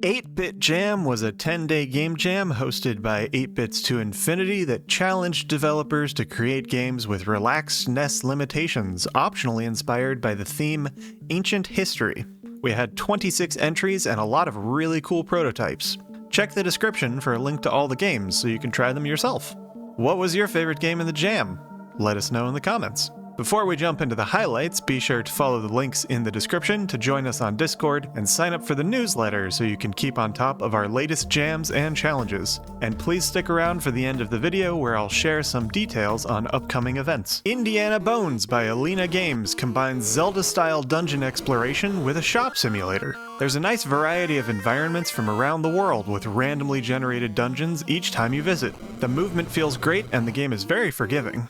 8-Bit Jam was a 10-day game jam hosted by 8-Bits to Infinity that challenged developers to create games with relaxed NES limitations, optionally inspired by the theme Ancient History. We had 26 entries and a lot of really cool prototypes. Check the description for a link to all the games so you can try them yourself. What was your favorite game in the jam? Let us know in the comments. Before we jump into the highlights, be sure to follow the links in the description to join us on Discord and sign up for the newsletter so you can keep on top of our latest jams and challenges. And please stick around for the end of the video where I'll share some details on upcoming events. Indiana Bones by Alina Games combines Zelda-style dungeon exploration with a shop simulator. There's a nice variety of environments from around the world with randomly generated dungeons each time you visit. The movement feels great and the game is very forgiving.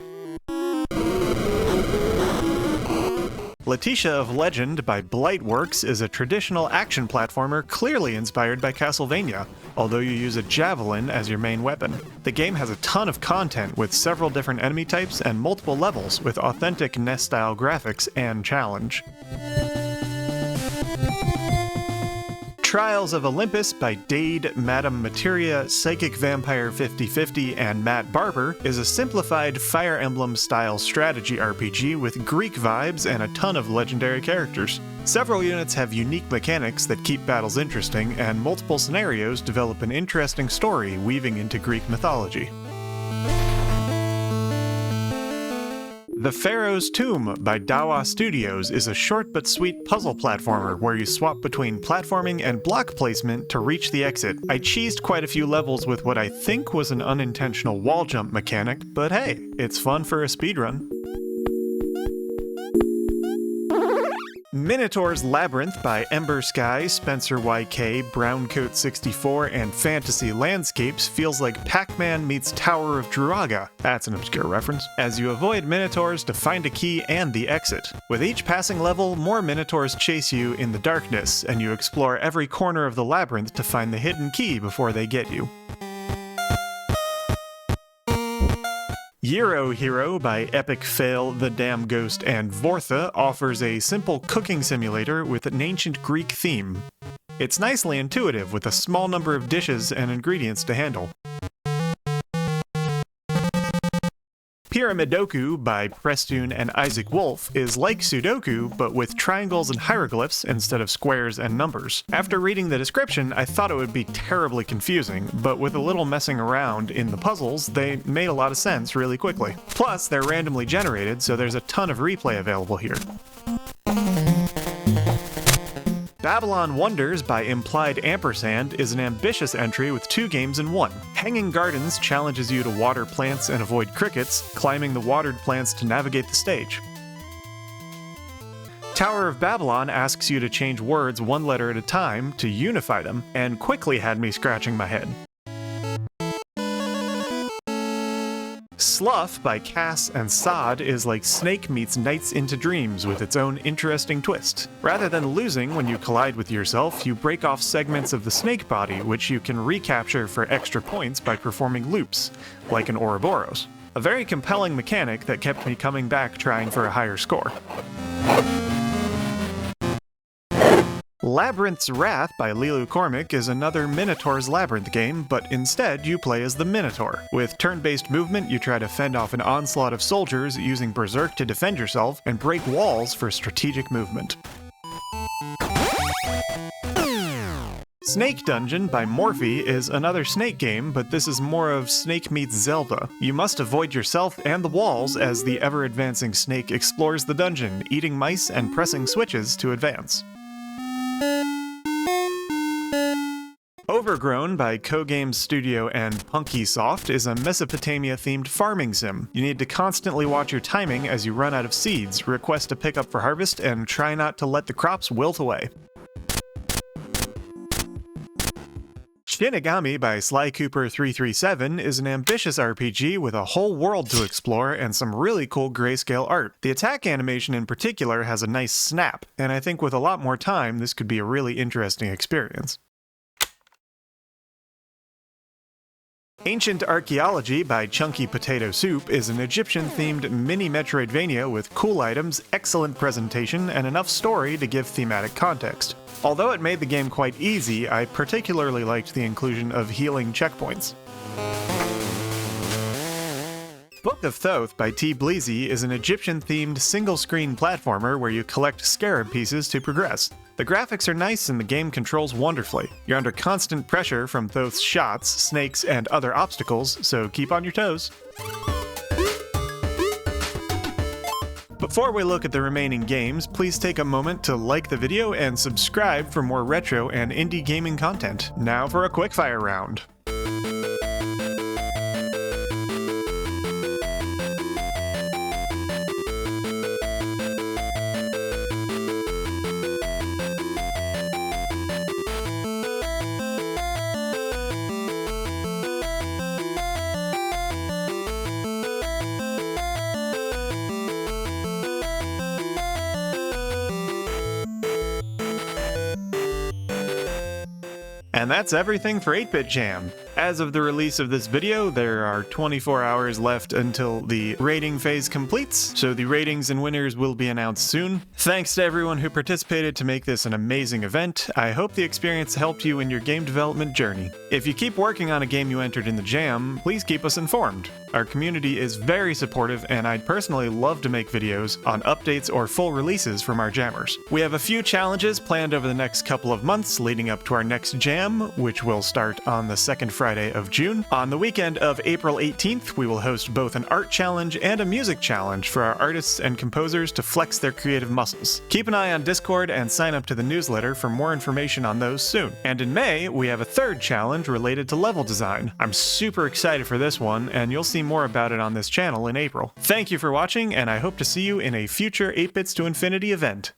Letitia of Legend by Blightworks is a traditional action platformer clearly inspired by Castlevania, although you use a javelin as your main weapon. The game has a ton of content with several different enemy types and multiple levels with authentic NES-style graphics and challenge. Trials of Olympus by Dade, Madame Materia, Psychic Vampire 50/50, and Matt Barber is a simplified Fire Emblem-style strategy RPG with Greek vibes and a ton of legendary characters. Several units have unique mechanics that keep battles interesting, and multiple scenarios develop an interesting story weaving into Greek mythology. The Pharaoh's Tomb by Dawa Studios is a short but sweet puzzle platformer where you swap between platforming and block placement to reach the exit. I cheesed quite a few levels with what I think was an unintentional wall jump mechanic, but hey, it's fun for a speedrun. Minotaur's Labyrinth by Ember Sky, Spencer YK, Browncoat 64, and Fantasy Landscapes feels like Pac-Man meets Tower of Druaga. That's an obscure reference. As you avoid Minotaurs to find a key and the exit. With each passing level, more Minotaurs chase you in the darkness, and you explore every corner of the labyrinth to find the hidden key before they get you. Gyro Hero by Epic Fail, The Damn Ghost, and Vortha offers a simple cooking simulator with an ancient Greek theme. It's nicely intuitive with a small number of dishes and ingredients to handle. Pyramidoku by Prestune and Isaac Wolf is like Sudoku, but with triangles and hieroglyphs instead of squares and numbers. After reading the description, I thought it would be terribly confusing, but with a little messing around in the puzzles, they made a lot of sense really quickly. Plus, they're randomly generated, so there's a ton of replay available here. Babylon Wonders by Implied Ampersand is an ambitious entry with 2 games in one. Hanging Gardens challenges you to water plants and avoid crickets, climbing the watered plants to navigate the stage. Tower of Babylon asks you to change words one letter at a time to unify them, and quickly had me scratching my head. Slough by Cass and Sod is like Snake meets Nights into Dreams with its own interesting twist. Rather than losing when you collide with yourself, you break off segments of the snake body, which you can recapture for extra points by performing loops, like an Ouroboros. A very compelling mechanic that kept me coming back trying for a higher score. Labyrinth's Wrath by Lilu Cormick is another Minotaur's Labyrinth game, but instead you play as the Minotaur. With turn-based movement, you try to fend off an onslaught of soldiers using Berserk to defend yourself and break walls for strategic movement. Snake Dungeon by Morphe is another Snake game, but this is more of Snake meets Zelda. You must avoid yourself and the walls as the ever-advancing Snake explores the dungeon, eating mice and pressing switches to advance. Overgrown by Cogames Studio and Punkysoft is a Mesopotamia-themed farming sim. You need to constantly watch your timing as you run out of seeds, request to pick up for harvest, and try not to let the crops wilt away. Shinigami by Sly Cooper 337 is an ambitious RPG with a whole world to explore and some really cool grayscale art. The attack animation in particular has a nice snap, and I think with a lot more time this could be a really interesting experience. Ancient Archaeology by Chunky Potato Soup is an Egyptian-themed mini Metroidvania with cool items, excellent presentation, and enough story to give thematic context. Although it made the game quite easy, I particularly liked the inclusion of healing checkpoints. Book of Thoth by T. Bleezy is an Egyptian-themed single-screen platformer where you collect scarab pieces to progress. The graphics are nice and the game controls wonderfully. You're under constant pressure from Thoth's shots, snakes, and other obstacles, so keep on your toes. Before we look at the remaining games, please take a moment to like the video and subscribe for more retro and indie gaming content. Now for a quickfire round. And that's everything for 8-Bit Jam. As of the release of this video, there are 24 hours left until the rating phase completes, so the ratings and winners will be announced soon. Thanks to everyone who participated to make this an amazing event. I hope the experience helped you in your game development journey. If you keep working on a game you entered in the jam, please keep us informed. Our community is very supportive, and I'd personally love to make videos on updates or full releases from our jammers. We have a few challenges planned over the next couple of months leading up to our next jam, which will start on the second Friday of June. On the weekend of April 18th, we will host both an art challenge and a music challenge for our artists and composers to flex their creative muscles. Keep an eye on Discord and sign up to the newsletter for more information on those soon. And in May, we have a third challenge related to level design. I'm super excited for this one, and you'll see more about it on this channel in April. Thank you for watching, and I hope to see you in a future 8-Bits to Infinity event.